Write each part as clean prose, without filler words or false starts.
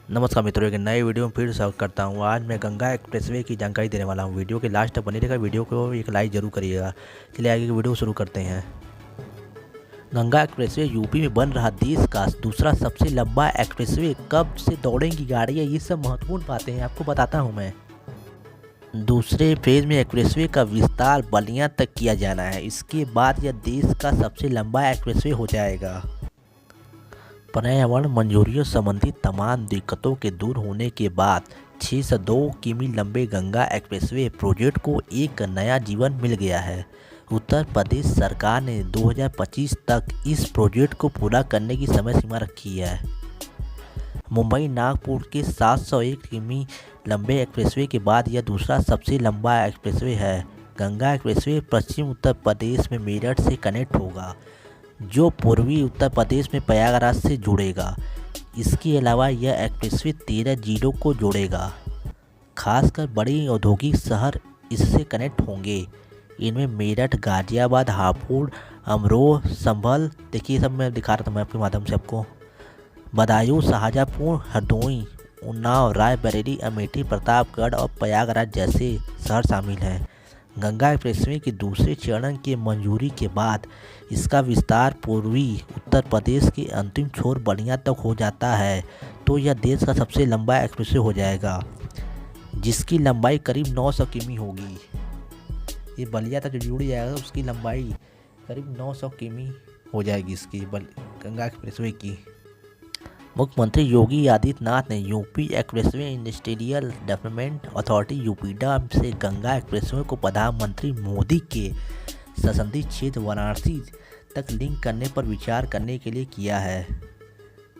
नमस्कार मित्रों, एक नए वीडियो में फिर स्वागत करता हूं। आज मैं गंगा एक्सप्रेसवे की जानकारी देने वाला हूं। वीडियो के लास्ट तक बने रहेगा। वीडियो को एक लाइक जरूर करिएगा। चलिए आगे की वीडियो शुरू करते हैं। गंगा एक्सप्रेसवे यूपी में बन रहा देश का दूसरा सबसे लंबा एक्सप्रेसवे। कब से दौड़ेंगी गाड़ियाँ, ये सब महत्वपूर्ण बातें हैं, आपको बताता हूँ मैं। दूसरे फेज में एक्सप्रेसवे का विस्तार बलिया तक किया जाना है। इसके बाद यह देश का सबसे लंबा एक्सप्रेसवे हो जाएगा। पर्यावरण मंजूरियों संबंधी तमाम दिक्कतों के दूर होने के बाद 602 किमी लंबे गंगा एक्सप्रेसवे प्रोजेक्ट को एक नया जीवन मिल गया है। उत्तर प्रदेश सरकार ने 2025 तक इस प्रोजेक्ट को पूरा करने की समय सीमा रखी है। मुंबई नागपुर के 701 किमी लंबे एक्सप्रेसवे के बाद यह दूसरा सबसे लंबा एक्सप्रेसवे है। गंगा एक्सप्रेसवे पश्चिम उत्तर प्रदेश में मेरठ से कनेक्ट होगा, जो पूर्वी उत्तर प्रदेश में प्रयागराज से जुड़ेगा। इसके अलावा यह एक्सप्रेसवे 13 जिलों को जोड़ेगा, खासकर बड़े औद्योगिक शहर इससे कनेक्ट होंगे। इनमें मेरठ, गाजियाबाद, हापुड़, अमरोह, संभल, देखिए सब मैं दिखा रहा था मैं आपके माध्यम से आपको। बदायूं, शाहजहाँपुर, हरदोई, उन्नाव, रायबरेली, अमेठी, प्रतापगढ़ और प्रयागराज जैसे शहर शामिल हैं। गंगा एक्सप्रेसवे के दूसरे चरण की मंजूरी के बाद इसका विस्तार पूर्वी उत्तर प्रदेश के अंतिम छोर बलिया तक हो जाता है, तो यह देश का सबसे लंबा एक्सप्रेसवे हो जाएगा, जिसकी लंबाई करीब 900 किमी होगी। ये बलिया तक जो जुड़ जाएगा उसकी लंबाई करीब 900 किमी हो जाएगी इसकी गंगा एक्सप्रेसवे की। मुख्यमंत्री योगी आदित्यनाथ ने UP expressway industrial development authority UPEIDA से गंगा एक्सप्रेसवे को प्रधानमंत्री मोदी के संसदीय क्षेत्र वाराणसी तक लिंक करने पर विचार करने के लिए किया है।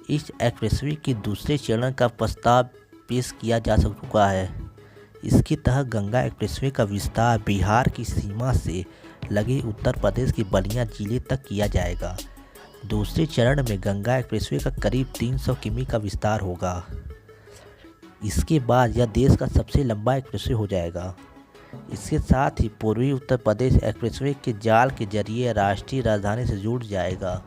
इस एक्सप्रेसवे के दूसरे चरण का प्रस्ताव पेश किया जा चुका है। इसके तहत गंगा एक्सप्रेसवे का विस्तार बिहार की सीमा से लगे उत्तर प्रदेश के बलिया जिले तक किया जाएगा। दूसरे चरण में गंगा एक्सप्रेसवे का करीब 300 किमी का विस्तार होगा। इसके बाद यह देश का सबसे लंबा एक्सप्रेसवे हो जाएगा। इसके साथ ही पूर्वी उत्तर प्रदेश एक्सप्रेसवे के जाल के जरिए राष्ट्रीय राजधानी से जुड़ जाएगा।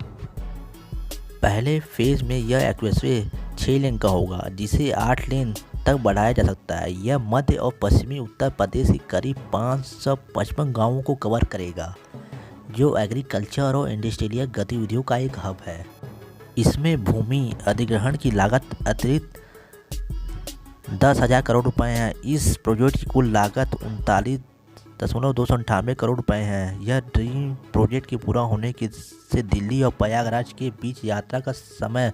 पहले फेज में यह एक्सप्रेसवे 6 लेन का होगा, जिसे 8 लेन तक बढ़ाया जा सकता है। यह मध्य और पश्चिमी उत्तर प्रदेश के करीब 555 गाँवों को कवर करेगा, जो एग्रीकल्चर और इंडस्ट्रियल गतिविधियों का एक हब है। इसमें भूमि अधिग्रहण की लागत अतिरिक्त 10,000 करोड़ रुपए है। इस प्रोजेक्ट की कुल लागत 39.298 करोड़ रुपए है। यह ड्रीम प्रोजेक्ट के पूरा होने के से दिल्ली और प्रयागराज के बीच यात्रा का समय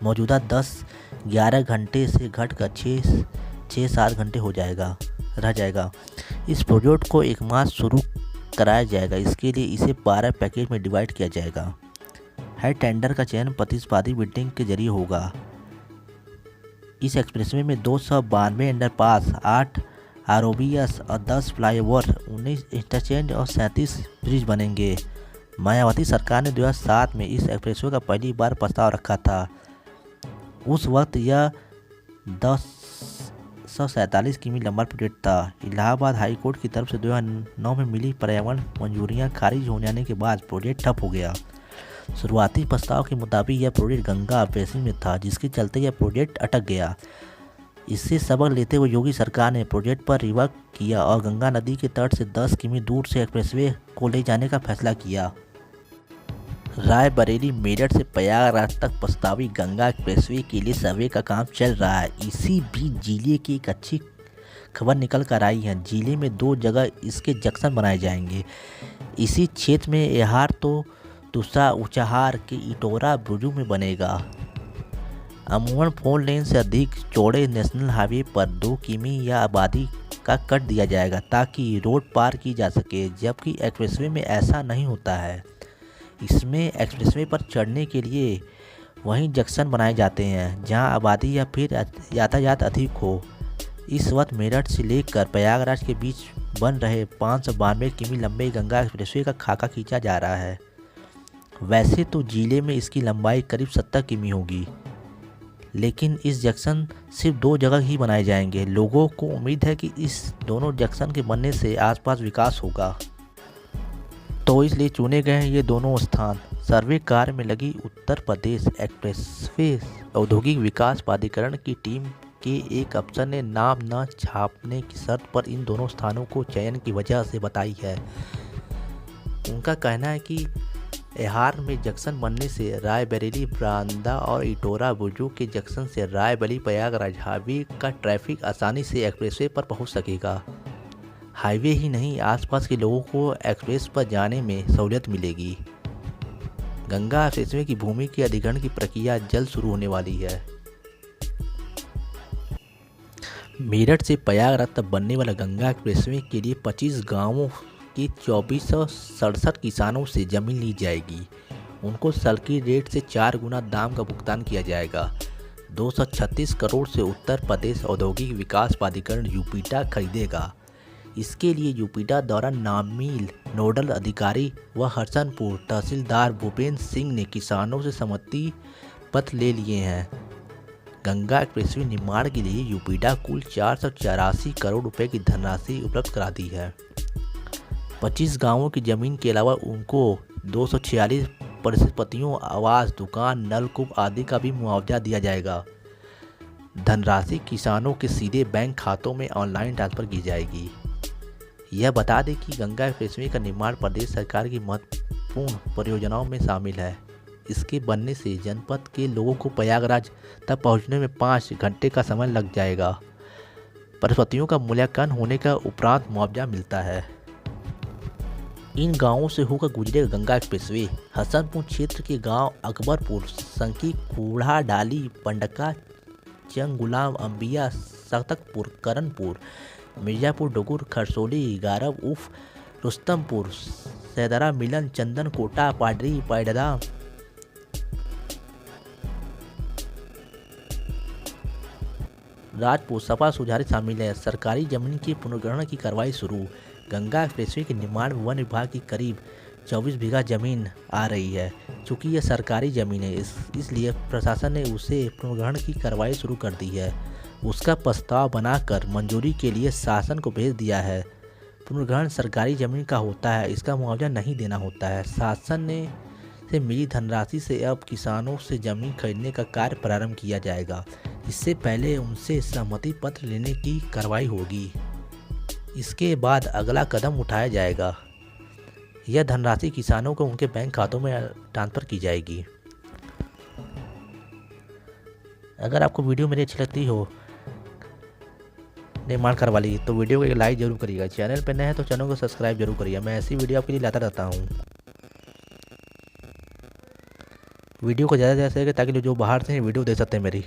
मौजूदा 10-11 घंटे से घटकर 6-7 घंटे रह जाएगा। इस प्रोजेक्ट को एक माह शुरू कराया जाएगा। इसके लिए इसे 12 पैकेज में डिवाइड किया जाएगा। हर टेंडर का चयन प्रतिस्पर्धी बिडिंग के जरिए होगा। इस एक्सप्रेसवे में 292 अंडरपास, 8 आरओबीएस और 10 फ्लाईओवर, 19 इंटरचेंज और 37 ब्रिज बनेंगे। मायावती सरकार ने 2007 में इस एक्सप्रेसवे का पहली बार प्रस्ताव रखा था। उस वक्त यह 1047 किमी लंबा प्रोजेक्ट था। इलाहाबाद हाई कोर्ट की तरफ से 2009 में मिली पर्यावरण मंजूरियां खारिज हो जाने के बाद प्रोजेक्ट ठप हो गया। शुरुआती प्रस्ताव के मुताबिक यह प्रोजेक्ट गंगा बेसिन में था, जिसके चलते यह प्रोजेक्ट अटक गया। इससे सबक लेते हुए योगी सरकार ने प्रोजेक्ट पर रिवर्क किया और गंगा नदी के तट से 10 किमी दूर से एक्सप्रेसवे को ले जाने का फैसला किया। रायबरेली मेरठ से प्रयागराज तक प्रस्तावित गंगा एक्सप्रेसवे के लिए सर्वे का काम चल रहा है। इसी बीच जिले की एक अच्छी खबर निकल कर आई है। जिले में 2 जगह इसके जंक्शन बनाए जाएंगे। इसी क्षेत्र में एहार तो दूसरा ऊंचाहार के इटोरा बुर्जू में बनेगा। अमूमन 4 लेन से अधिक चौड़े नेशनल हाईवे पर 2 किमी या आबादी का कट दिया जाएगा, ताकि रोड पार की जा सके, जबकि एक्सप्रेसवे में ऐसा नहीं होता है। इसमें एक्सप्रेसवे पर चढ़ने के लिए वहीं जंक्शन बनाए जाते हैं जहां आबादी या फिर यातायात अधिक हो। इस वक्त मेरठ से लेकर प्रयागराज के बीच बन रहे 592 किमी लंबे गंगा एक्सप्रेसवे का खाका खींचा जा रहा है। वैसे तो जिले में इसकी लंबाई करीब 70 किमी होगी, लेकिन इस जंक्शन सिर्फ 2 जगह ही बनाए जाएंगे। लोगों को उम्मीद है कि इस दोनों जंक्शन के बनने से आसपास विकास होगा, तो इसलिए चुने गए हैं ये दोनों स्थान। सर्वे कार्य में लगी उत्तर प्रदेश एक्सप्रेसवे औद्योगिक विकास प्राधिकरण की टीम के एक अफसर ने नाम न छापने की शर्त पर इन दोनों स्थानों को चयन की वजह से बताई है। उनका कहना है कि एहार में जंक्शन बनने से रायबरेली बांदा और इटोरा बुजुर्ग के जंक्शन से रायबरेली प्रयागराज हाईवे का ट्रैफिक आसानी से एक्सप्रेसवे पर पहुंच सकेगा। हाईवे ही नहीं, आसपास के लोगों को एक्सप्रेस पर जाने में सहूलियत मिलेगी। गंगा एक्सप्रेसवे की भूमि के अधिग्रहण की प्रक्रिया जल्द शुरू होने वाली है। मेरठ से प्रयागराज तक बनने वाला गंगा एक्सप्रेसवे के लिए 25 गांवों के 2467 किसानों से जमीन ली जाएगी। उनको सर्किट रेट से 4 गुना दाम का भुगतान किया जाएगा। 236 करोड़ से उत्तर प्रदेश औद्योगिक विकास प्राधिकरण यूपीटा खरीदेगा। इसके लिए यूपीटा द्वारा नामिल नोडल अधिकारी व हरसनपुर तहसीलदार भूपेंद्र सिंह ने किसानों से सहमति पत्र ले लिए हैं। गंगा एक्सप्रेसवे निर्माण के लिए यूपीटा कुल 484 करोड़ रुपए की धनराशि उपलब्ध करा दी है। 25 गांवों की जमीन के अलावा उनको 246 परिसंपत्तियों, आवास, दुकान, नलकूप आदि का भी मुआवजा दिया जाएगा। धनराशि किसानों के सीधे बैंक खातों में ऑनलाइन ट्रांसफर की जाएगी। यह बता दें कि गंगा एक्सप्रेसवे का निर्माण प्रदेश सरकार की महत्वपूर्ण परियोजनाओं में शामिल है। इसके बनने से जनपद के लोगों को प्रयागराज तक पहुंचने में 5 घंटे का समय लग जाएगा। परिसंपत्तियों का मूल्यांकन होने का उपरांत मुआवजा मिलता है। इन गांवों से होकर गुजरेगा गंगा एक्सप्रेसवे। हसनपुर क्षेत्र के गांव अकबरपुर, संकी, कूढ़ा डाली, पंडका, चंग, गुलाम अंबिया, सतकपुर, करणपुर, मिर्जापुर, डुगुर, खरसोली, गारब उफ रुस्तमपुर, सैदरा, मिलन, चंदन कोटा, पाडरी, पैडदा, राजपूत, सपा, सुधारी शामिल है। सरकारी जमीन के पुनर्ग्रहण की कार्रवाई शुरू। गंगा एक्सप्रेसवे के निर्माण में वन विभाग की करीब 24 बीघा जमीन आ रही है। चूँकि यह सरकारी जमीन है, इसलिए प्रशासन ने उसे पुनर्ग्रहण की कार्रवाई शुरू कर दी है। उसका प्रस्ताव बनाकर मंजूरी के लिए शासन को भेज दिया है। पुनर्ग्रहण सरकारी जमीन का होता है, इसका मुआवजा नहीं देना होता है। शासन से मिली धनराशि से अब किसानों से जमीन खरीदने का कार्य प्रारंभ किया जाएगा। इससे पहले उनसे सहमति पत्र लेने की कार्रवाई होगी। इसके बाद अगला कदम उठाया जाएगा। यह धनराशि किसानों को उनके बैंक खातों में ट्रांसफर की जाएगी। अगर आपको वीडियो मेरी अच्छी लगती हो निर्माण कार्य वाली, तो वीडियो को एक लाइक जरूर करिएगा। चैनल पर नए हैं तो चैनल को सब्सक्राइब जरूर करिएगा। मैं ऐसी वीडियो आपके लिए लाता रहता हूँ। वीडियो को ज़्यादा से ज़्यादा शेयर करें ताकि जो बाहर से वीडियो देख सकते हैं मेरी।